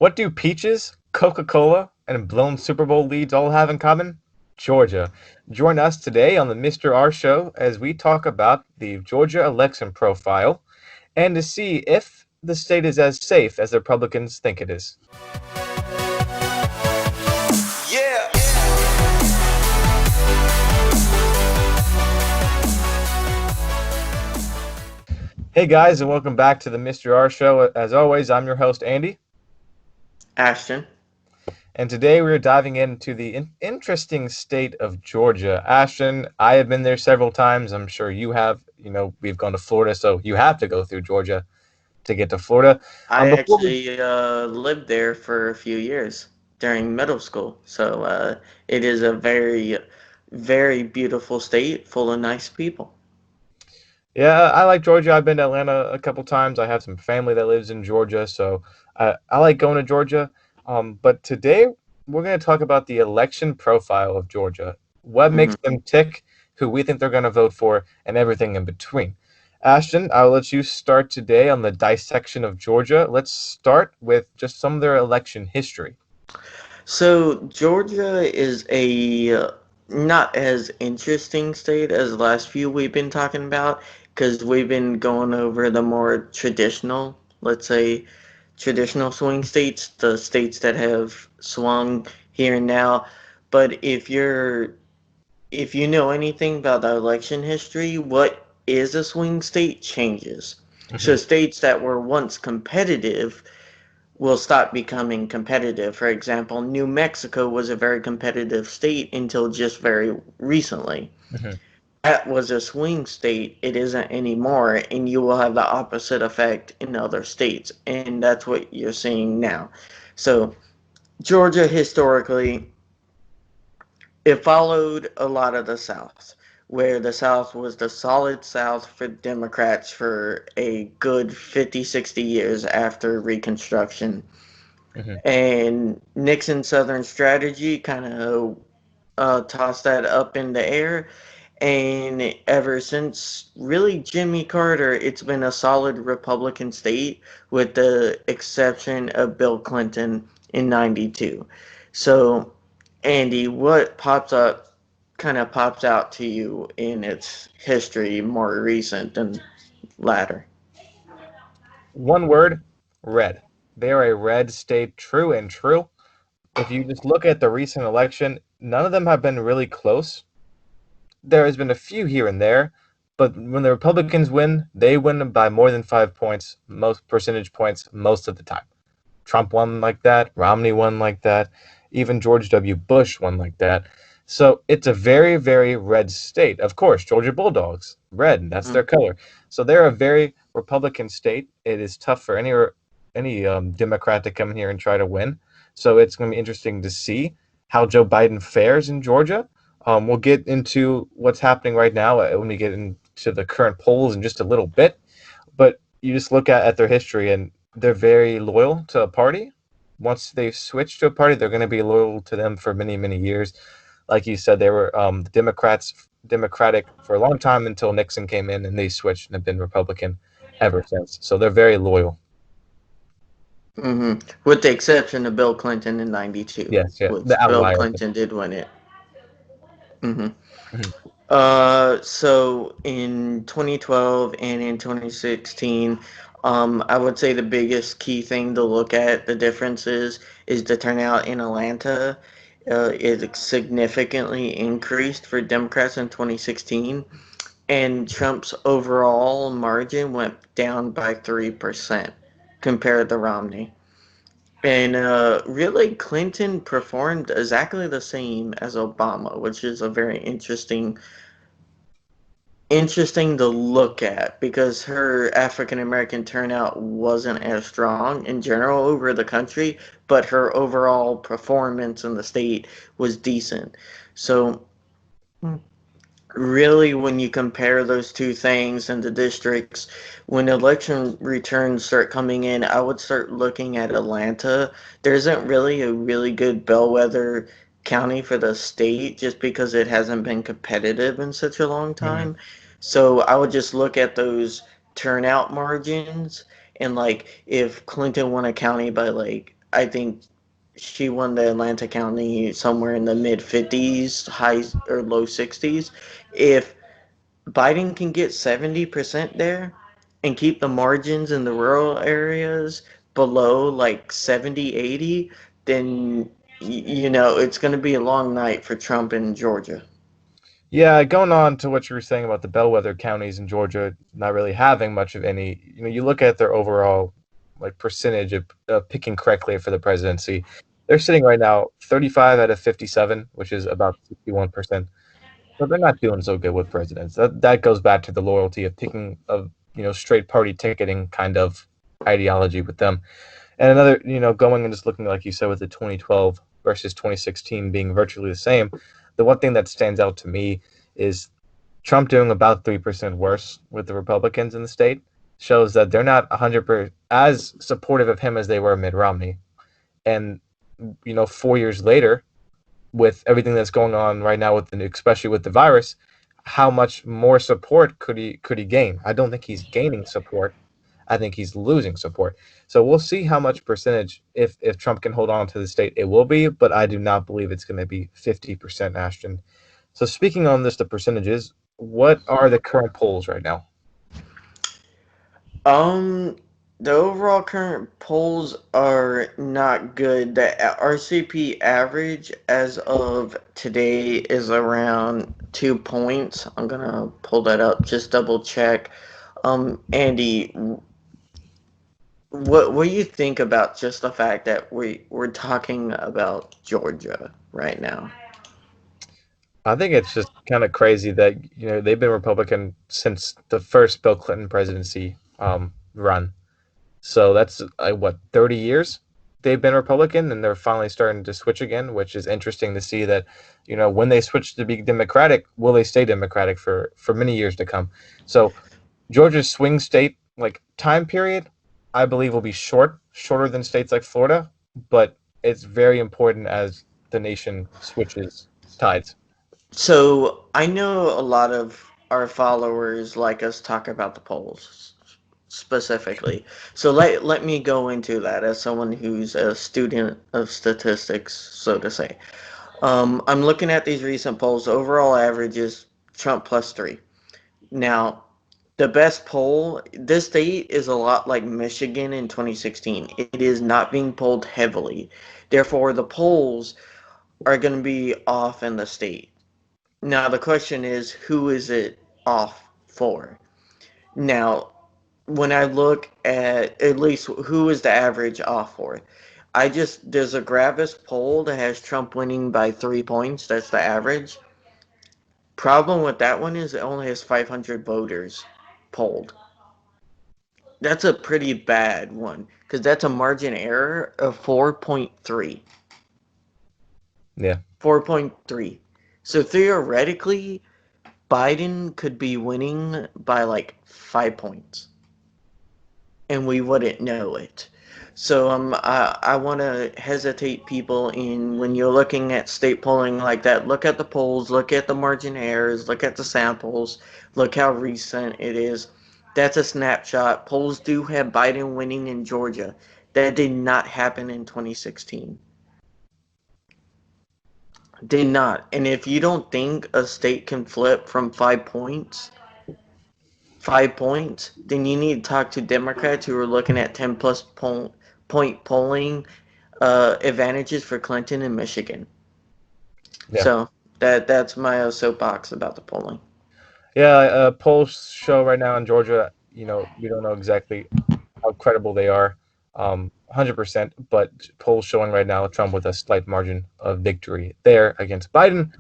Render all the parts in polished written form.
What do peaches, Coca-Cola, and blown Super Bowl leads all have in common? Georgia. Join us today on the Mr. R Show as we talk about the Georgia election profile and to see if the state is as safe as the Republicans think it is. Yeah. Hey guys, and welcome back to the Mr. R Show. As always, I'm your host, Andy. Ashton. And today we're diving into the interesting state of Georgia. Ashton, I have been there several times. I'm sure you have. We've gone to Florida, so you have to go through Georgia to get to Florida. I Before we actually lived there for a few years during middle school. So it is a very, very beautiful state full of nice people. Yeah, I like Georgia. I've been to Atlanta a couple times. I have some family that lives in Georgia, so I like going to Georgia. But today we're going to talk about the election profile of Georgia. What Hmm. makes them tick, who we think they're going to vote for, and everything in between. Ashton, I'll let you start today on the dissection of Georgia. Let's start with just some of their election history. So Georgia is a not as interesting state as the last few we've been talking about because we've been going over the more traditional, let's say, traditional swing states, the states that have swung here and now. But if you know anything about the election history, what is a swing state changes. So Hmm. states that were once competitive will stop becoming competitive. For example, New Mexico was a very competitive state until just very recently. Hmm. That was a swing state. It isn't anymore, and you will have the opposite effect in other states, and that's what you're seeing now. So Georgia historically it followed a lot of the South, where the South was the solid South for Democrats for a good 50, 60 years after Reconstruction. Hmm. And Nixon's Southern strategy kind of tossed that up in the air. And ever since really Jimmy Carter, it's been a solid Republican state with the exception of Bill Clinton in 92. So, Andy, what kind of pops out to you in its history more recent than latter? One word, red. They are a red state, true and true. If you just look at the recent election, none of them have been really close. There has been a few here and there, but when the Republicans win, they win by more than 5 points, most percentage points, most of the time. Trump won like that, Romney won like that, even George W. Bush won like that. So it's a very, very red state. Of course, Georgia Bulldogs, red, that's their Mm-hmm. color. So they're a very Republican state. It is tough for any Democrat to come in here and try to win. So it's going to be interesting to see how Joe Biden fares in Georgia. We'll get into what's happening right now when we get into the current polls in just a little bit. But you just look at their history, and they're very loyal to a party. Once they switch to a party, they're going to be loyal to them for many, many years. Like you said, they were the Democratic for a long time until Nixon came in, and they switched and have been Republican ever since. So they're very loyal. Mm-hmm. With the exception of Bill Clinton in 92, Yes, yeah, which the Bill outlier. Clinton did win it. Mm-hmm. Mhm. So in 2012 and in 2016, I would say the biggest key thing to look at the differences is the turnout in Atlanta. It significantly increased for Democrats in 2016, and Trump's overall margin went down by 3% compared to Romney. And really, Clinton performed exactly the same as Obama, which is a very interesting to look at because her African American turnout wasn't as strong in general over the country, but her overall performance in the state was decent. So, really, when you compare those two things and the districts, when election returns start coming in, I would start looking at Atlanta. There isn't really a really good bellwether county for the state just because it hasn't been competitive in such a long Mhm. time. So I would just look at those turnout margins and like if Clinton won a county by like I think she won the Atlanta County somewhere in the mid 50s, high or low 60s. If Biden can get 70% there and keep the margins in the rural areas below like 70, 80, then it's going to be a long night for Trump in Georgia. Yeah, going on to what you were saying about the bellwether counties in Georgia not really having much of any, you look at their overall like percentage of picking correctly for the presidency. They're sitting right now 35 out of 57, which is about 61%. So they're not doing so good with presidents. That goes back to the loyalty of picking of straight party ticketing kind of ideology with them. And another, going and just looking like you said with the 2012 versus 2016 being virtually the same, the one thing that stands out to me is Trump doing about 3% worse with the Republicans in the state shows that they're not 100% as supportive of him as they were Mitt Romney. And 4 years later, with everything that's going on right now especially with the virus, how much more support could he gain? I don't think he's gaining support. I think he's losing support. So we'll see how much percentage, if Trump can hold on to the state, it will be, but I do not believe it's going to be 50%, Ashton. So speaking on this, the percentages, what are the current polls right now? Um, the overall current polls are not good. The RCP average as of today is around 2 points. I'm gonna pull that up, just double check. Andy, what do you think about just the fact that we're talking about Georgia right now? I think it's just kind of crazy that they've been Republican since the first Bill Clinton presidency run. So that's what 30 years they've been Republican, and they're finally starting to switch again, which is interesting to see that when they switch to be Democratic, will they stay Democratic for many years to come? So Georgia's swing state like time period, I believe, will be shorter than states like Florida, but it's very important as the nation switches tides. So I know a lot of our followers like us talk about the polls specifically. So let me go into that as someone who's a student of statistics, so to say. I'm looking at these recent polls. The overall average is Trump plus 3. Now, the best poll, this state is a lot like Michigan in 2016. It is not being polled heavily. Therefore, the polls are going to be off in the state. Now, the question is, who is it off for? Now, when I look at least who is the average off for, there's a Gravis poll that has Trump winning by 3 points. That's the average. Problem with that one is it only has 500 voters polled. That's a pretty bad one because that's a margin error of 4.3. Yeah. 4.3. So theoretically, Biden could be winning by like 5 points, and we wouldn't know it. So I want to hesitate people in when you're looking at state polling like that. Look at the polls, look at the margin errors, look at the samples, look how recent it is. That's a snapshot. Polls do have Biden winning in Georgia. That did not happen in 2016. Did not. And if you don't think a state can flip from 5 points, then you need to talk to Democrats who are looking at 10 plus point polling advantages for Clinton in Michigan. Yeah. So that's my soapbox about the polling. Yeah, polls show right now in Georgia, we don't know exactly how credible they are, 100%, but polls showing right now Trump with a slight margin of victory there against Biden.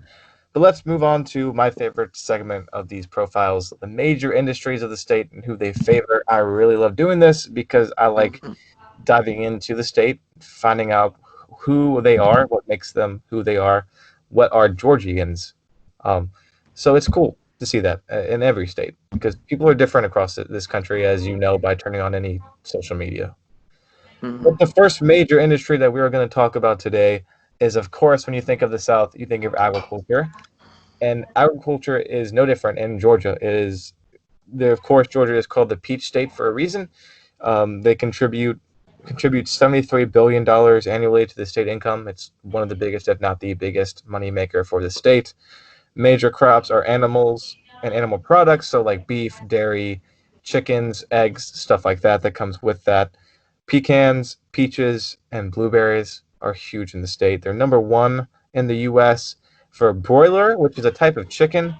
But let's move on to my favorite segment of these profiles, the major industries of the state and who they favor. I really love doing this because I like Mhm. diving into the state, finding out who they are, what makes them who they are, what are Georgians. Um, so it's cool to see that in every state because people are different across this country, as you know, by turning on any social media. But Mhm. the first major industry that we are going to talk about today is, of course, when you think of the South, you think of agriculture. And agriculture is no different in Georgia. It is, of course, Georgia is called the Peach State for a reason. They contribute contributes $73 billion annually to the state income. It's one of the biggest, if not the biggest, moneymaker for the state. Major crops are animals and animal products, so like beef, dairy, chickens, eggs, stuff like that that comes with that. Pecans, peaches, and blueberries are huge in the state. They're number one in the U.S. for broiler, which is a type of chicken.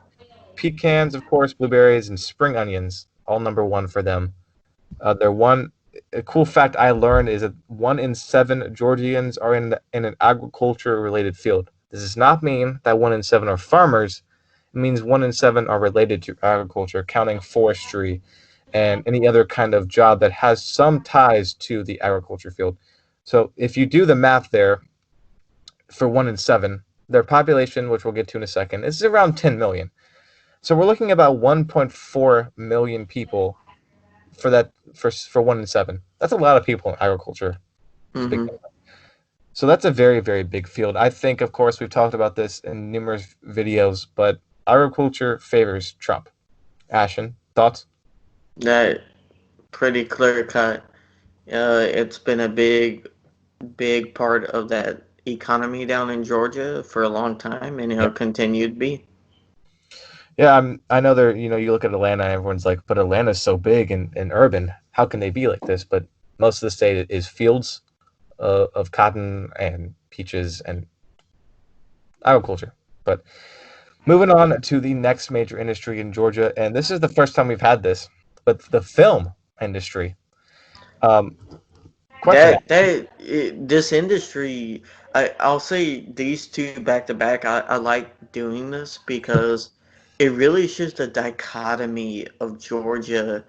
Pecans, of course, blueberries, and spring onions, all number one for them. They're one. A cool fact I learned is that 1 in 7 Georgians are in an agriculture-related field. This does not mean that 1 in 7 are farmers. It means 1 in 7 are related to agriculture, counting forestry and any other kind of job that has some ties to the agriculture field. So if you do the math there, for 1 in 7, their population, which we'll get to in a second, is around 10 million. So we're looking at about 1.4 million people for 1 in 7. That's a lot of people in agriculture. It's a big. Mm-hmm. So that's a very, very big field. I think, of course, we've talked about this in numerous videos, but agriculture favors Trump. Ashton, thoughts? That pretty clear cut. It's been a big part of that economy down in Georgia for a long time, and it'll Yep. continue to be. Yeah, I know there. You look at Atlanta, and everyone's like, but Atlanta's so big and urban. How can they be like this? But most of the state is fields of cotton and peaches and agriculture. But moving on to the next major industry in Georgia, and this is the first time we've had this, but the film industry. Um, question. This industry, I'll say these two back to back. I like doing this because it really shows the dichotomy of Georgia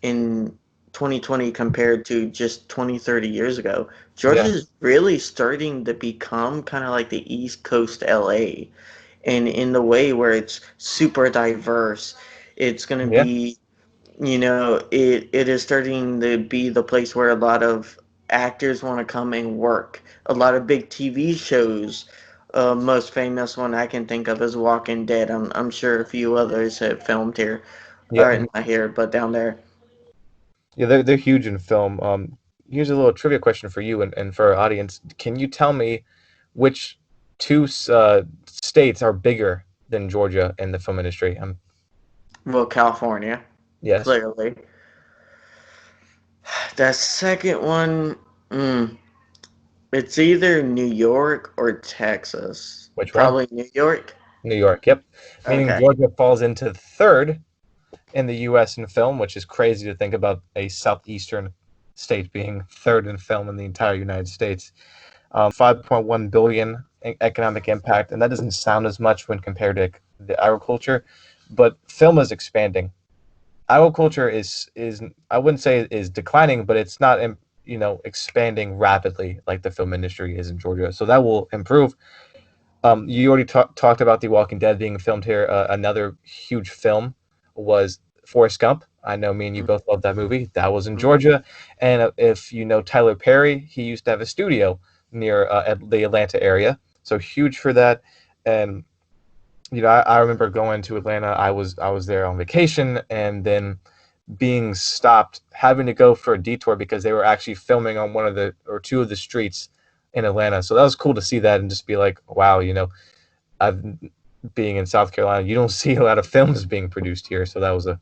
in 2020 compared to just 20, 30 years ago. Georgia Yeah, is really starting to become kind of like the East Coast LA, and in the way where it's super diverse. It's going to yeah, be, it is starting to be the place where a lot of actors want to come and work. A lot of big TV shows. Most famous one I can think of is Walking Dead. I'm sure a few others have filmed here, yeah, or not here, but down there. yeah. They're huge in film. Here's a little trivia question for you and for our audience. Can you tell me which two states are bigger than Georgia in the film industry? Well, California, Yes. clearly. That second one, it's either New York or Texas. Which one? Probably New York. New York. Yep. Meaning Okay. Georgia falls into third in the U.S. in film, which is crazy to think about a southeastern state being third in film in the entire United States. 5.1 billion economic impact, and that doesn't sound as much when compared to the agriculture, but film is expanding. Agriculture is I wouldn't say is declining, but it's not expanding rapidly like the film industry is in Georgia. So that will improve. You already talked about The Walking Dead being filmed here. Another huge film was Forrest Gump. I know me and you both love that movie. That was in Mhm. Georgia. And if you know Tyler Perry, he used to have a studio near the Atlanta area. So huge for that. And I remember going to Atlanta. I was there on vacation, and then being stopped, having to go for a detour because they were actually filming on one of the or two of the streets in Atlanta. So that was cool to see that and just be like, wow, I've being in South Carolina, you don't see a lot of films being produced here. So that was a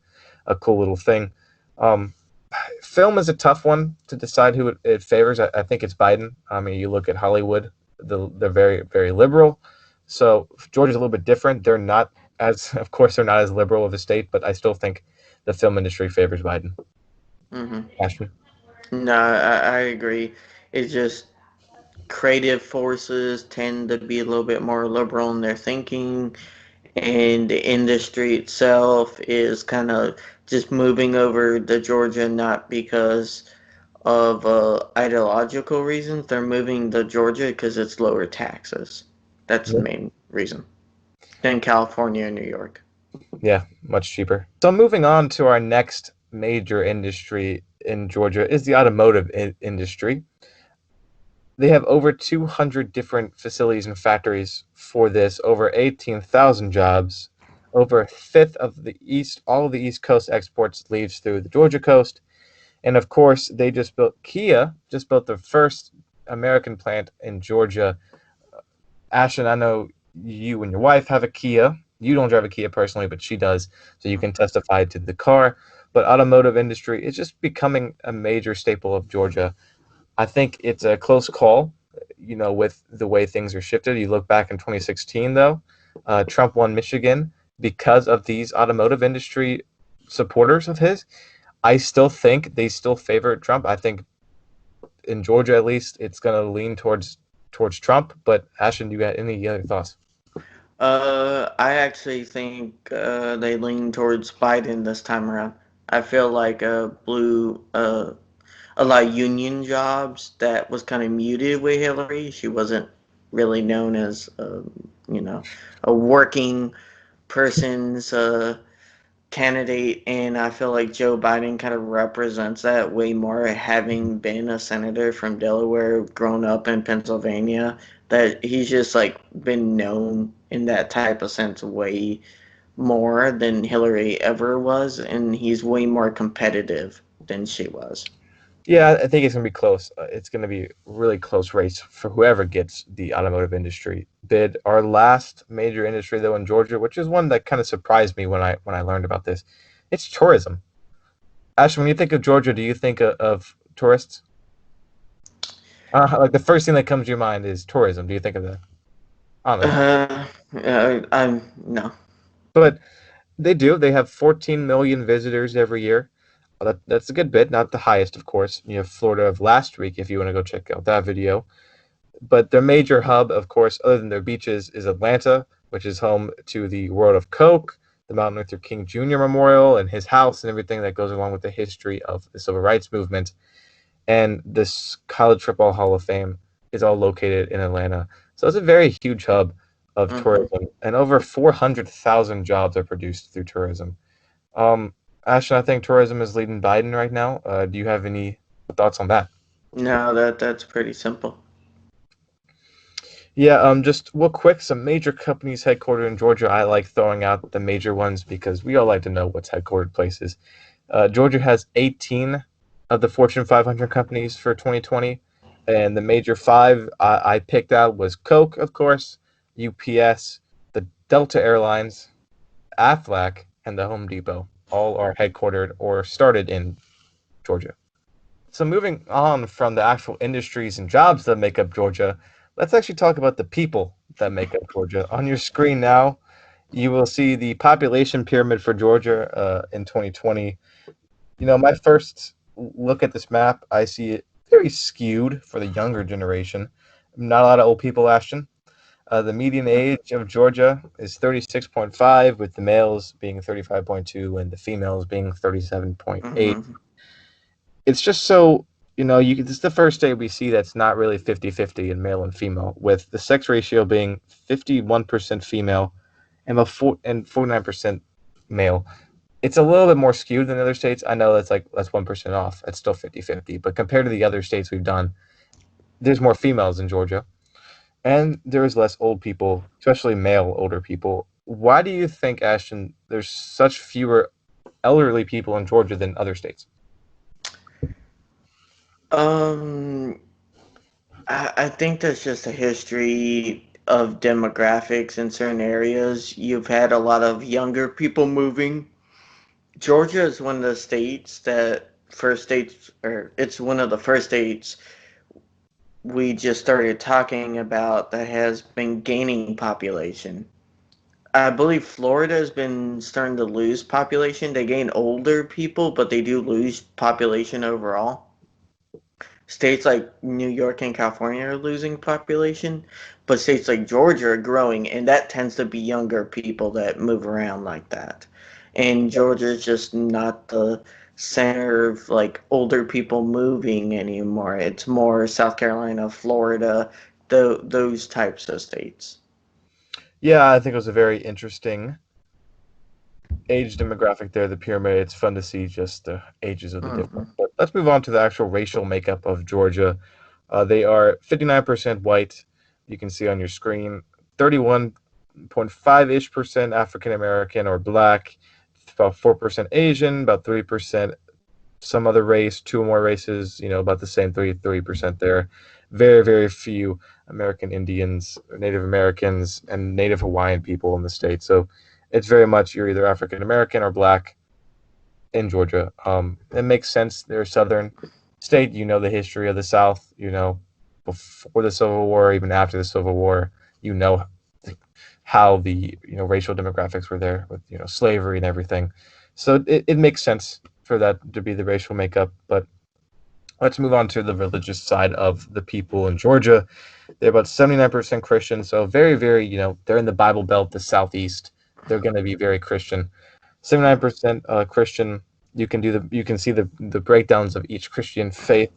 cool little thing. Um, Film is a tough one to decide who it favors. I think it's Biden. I mean, you look at Hollywood, they're very, very liberal. So Georgia's a little bit different. They're not as, of course, they're not as liberal of a state, but I still think the film industry favors Biden. Mhm. Ashton? No, I agree. It's just creative forces tend to be a little bit more liberal in their thinking, and the industry itself is kind of just moving over to Georgia not because of ideological reasons. They're moving to Georgia because it's lower taxes. That's the Yeah. main reason. Than California and New York. Yeah, much cheaper. So moving on to our next major industry in Georgia is the automotive industry. They have over 200 different facilities and factories for this, over 18,000 jobs. Over a fifth of all of the East Coast exports leaves through the Georgia coast, And of course, Kia just built the first American plant in Georgia. Ashton, I know you and your wife have a Kia. You don't drive a Kia personally, but she does, so you can testify to the car. But automotive industry is just becoming a major staple of Georgia. I think it's a close call, with the way things are shifted. You look back in 2016, though, Trump won Michigan because of these automotive industry supporters of his. I still think they still favor Trump. I think in Georgia, at least, it's going to lean towards Trump. But Ashton, do you got any other thoughts? I actually think they lean towards Biden this time around. I feel like a lot of union jobs that was kind of muted with Hillary. She wasn't really known as a working person's candidate, and I feel like Joe Biden kind of represents that way more, having been a senator from Delaware, grown up in Pennsylvania, that he's just like been known in that type of sense way more than Hillary ever was, and he's way more competitive than she was. Yeah, I think it's going to be close. It's going to be a really close race for whoever gets the automotive industry bid. Our last major industry, though, in Georgia, which is one that kind of surprised me when I learned about this, it's tourism. Ashton, when you think of Georgia, do you think of tourists? Like the first thing that comes to your mind is tourism. Do you think of that? I don't know, I'm no. but they do. They have 14 million visitors every year. That's a good bit, not the highest, of course. You have Florida of last week if you want to go check out that video. But their major hub, of course, other than their beaches, is Atlanta, which is home to the World of Coke, the Martin Luther King Jr. Memorial, and his house, and everything that goes along with the history of the Civil Rights Movement. And this College Football Hall of Fame is all located in Atlanta. So it's a very huge hub of Mhm. tourism, and over 400,000 jobs are produced through tourism. Um, Ashton, I think tourism is leading Biden right now. Do you have any thoughts on that? No, that's pretty simple. Yeah, just real quick, some major companies headquartered in Georgia. I like throwing out the major ones because we all like to know what's headquartered places. Georgia has 18 of the Fortune 500 companies for 2020, and the major five I picked out was Coke, of course, UPS, the Delta Airlines, Aflac, and the Home Depot. All are headquartered or started in Georgia. So moving on from the actual industries and jobs that make up Georgia, let's actually talk about the people that make up Georgia. On your screen now, you will see the population pyramid for Georgia in 2020. My first look at this map, I see it very skewed for the younger generation. Not a lot of old people, Ashton. The median age of Georgia is 36.5, with the males being 35.2 and the females being 37.8. Hmm. It's just so this is the first state we see that's not really 50-50 in male and female, with the sex ratio being 51% female and 49% male. It's a little bit more skewed than the other states. I know that's 1% off. It's still 50-50, but compared to the other states we've done, there's more females in Georgia, and there is less old people, especially male older people. Why do you think, Ashton, there's such fewer elderly people in Georgia than other states? Um, I think that's just a history of demographics in certain areas. You've had a lot of younger people moving. Georgia is one of the states that first states, or it's one of the first states we just started talking about that has been gaining population. I believe Florida has been starting to lose population. They gain older people, but they do lose population overall. States like New York and California are losing population, but states like Georgia are growing, and that tends to be younger people that move around like that. And Georgia is just not the center of like older people moving anymore. It's more South Carolina, Florida, those types of states. Yeah, I think it was a very interesting age demographic there, the pyramid. It's fun to see just the ages of the different. Mhm. But let's move on to the actual racial makeup of Georgia. They are 59% white. You can see on your screen, 31.5-ish% African American or black, about 4% Asian, about 3% some other race, two or more races, about the same 33% there. Very, very few American Indians, Native Americans, and Native Hawaiian people in the state. So it's very much you're either African American or black in Georgia. It makes sense. They're a southern state. You know the history of the South. Before the Civil War, even after the Civil War, you know how the racial demographics were there with slavery and everything. So it makes sense for that to be the racial makeup. But let's move on to the religious side of the people in Georgia. They're about 79% Christian, so very, very, they're in the Bible Belt, the Southeast. They're going to be very Christian. 79% Christian. You can see the breakdowns of each Christian faith.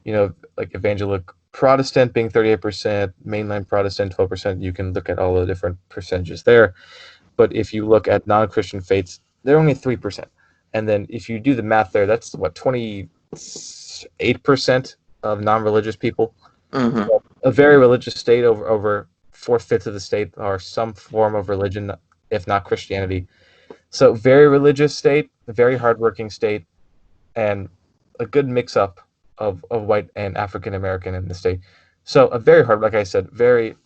Like evangelical Protestant being 38%, mainline Protestant 12%. You can look at all the different percentages there. But if you look at non-Christian faiths, they're only 3%. And then if you do the math there, that's what 28% of non-religious people. Mm-hmm. So a very religious state. Over 4/5 of the state are some form of religion, if not Christianity. So very religious state, a very hardworking state, and a good mix-up of white and African American in the state. So a very hard, like I said, very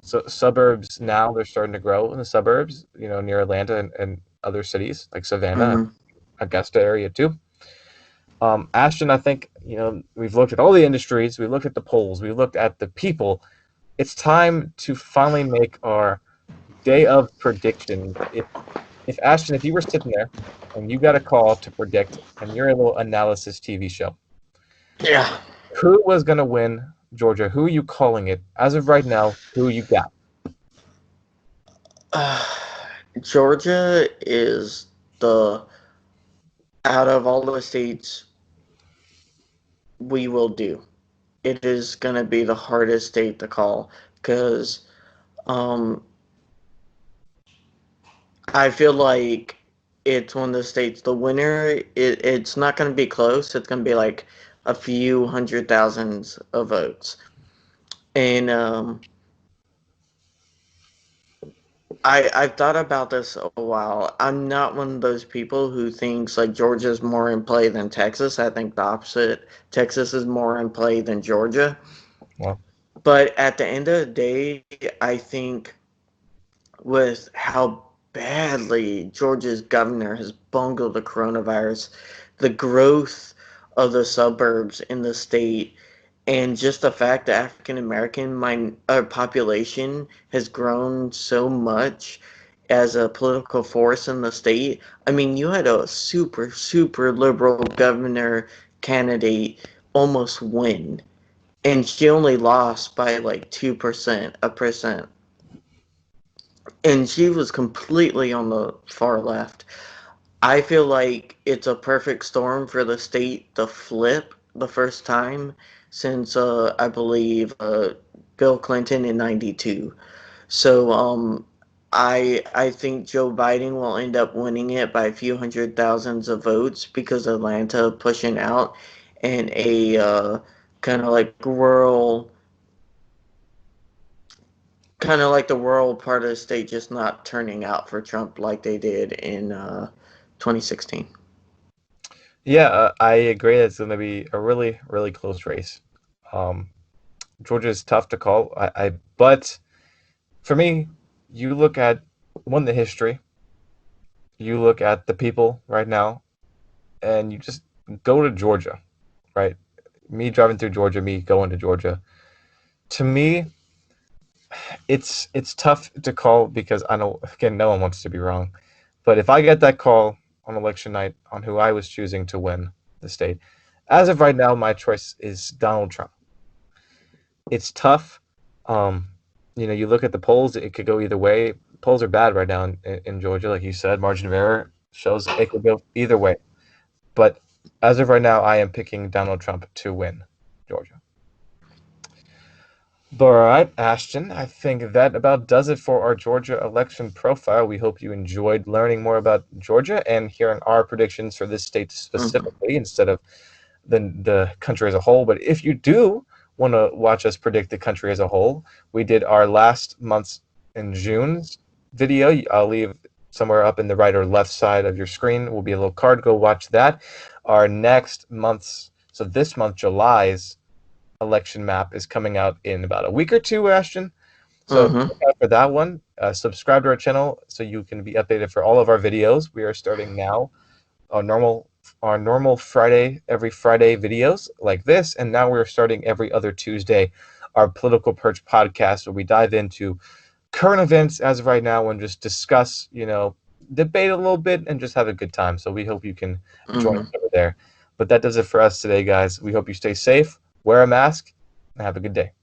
suburbs now. They're starting to grow in the suburbs, near Atlanta and other cities like Savannah, Mm-hmm. Augusta area too. Ashton, I think we've looked at all the industries, we looked at the polls, we looked at the people. It's time to finally make our day of prediction. If Ashton, if you were sitting there and you got a call to predict, and you're a little analysis TV show, Yeah. who was going to win Georgia? Who are you calling it as of right now? Who you got? Georgia is out of all the states we will do, it is going to be the hardest state to call because I feel like it's one of the states, the winner, it's not going to be close. It's going to be like a few hundred thousands of votes. And I've thought about this a while. I'm not one of those people who thinks like Georgia's more in play than Texas. I think the opposite. Texas is more in play than Georgia. Well, But at the end of the day, I think with how badly Georgia's governor has bungled the coronavirus, the growth of the suburbs in the state, and just the fact that African American population has grown so much as a political force in the state. I mean, you had a super, super liberal governor candidate almost win, and she only lost by like 2%, a percent. And she was completely on the far left. I feel like it's a perfect storm for the state to flip the first time since I believe Bill Clinton in '92. So I think Joe Biden will end up winning it by a few hundred thousands of votes because Atlanta pushing out and a kind of like rural, kind of like the rural part of the state just not turning out for Trump like they did in 2016. yeah, I agree. It's going to be a really, really close race. Um, Georgia is tough to call. But for me, you look at the history, you look at the people right now, and you just go to Georgia, right? Me driving through Georgia, me going to Georgia. To me, it's tough to call because I know, again, no one wants to be wrong. But if I get that call on election night on who I was choosing to win the state, as of right now, my choice is Donald Trump. It's tough. Um, you look at the polls; it could go either way. Polls are bad right now in Georgia, like you said. Margin of error shows it could go either way. But as of right now, I am picking Donald Trump to win Georgia. All right, Ashton, I think that about does it for our Georgia election profile. We hope you enjoyed learning more about Georgia and hearing our predictions for this state Mm-hmm. specifically instead of the country as a whole. But if you do want to watch us predict the country as a whole, we did our last month's in June's video. I'll leave somewhere up in the right or left side of your screen will be a little card. Go watch that. our next month's, so this month, July's election map is coming out in about a week or two, Ashton. So Mm-hmm. look out for that one. Subscribe to our channel so you can be updated for all of our videos. We are starting now our normal Friday, every Friday videos like this, and now we're starting every other Tuesday our Political Perch podcast, where we dive into current events as of right now and just discuss, debate a little bit and just have a good time. So we hope you can join us Mm-hmm. over there. But that does it for us today, guys. We hope you stay safe, wear a mask, and have a good day.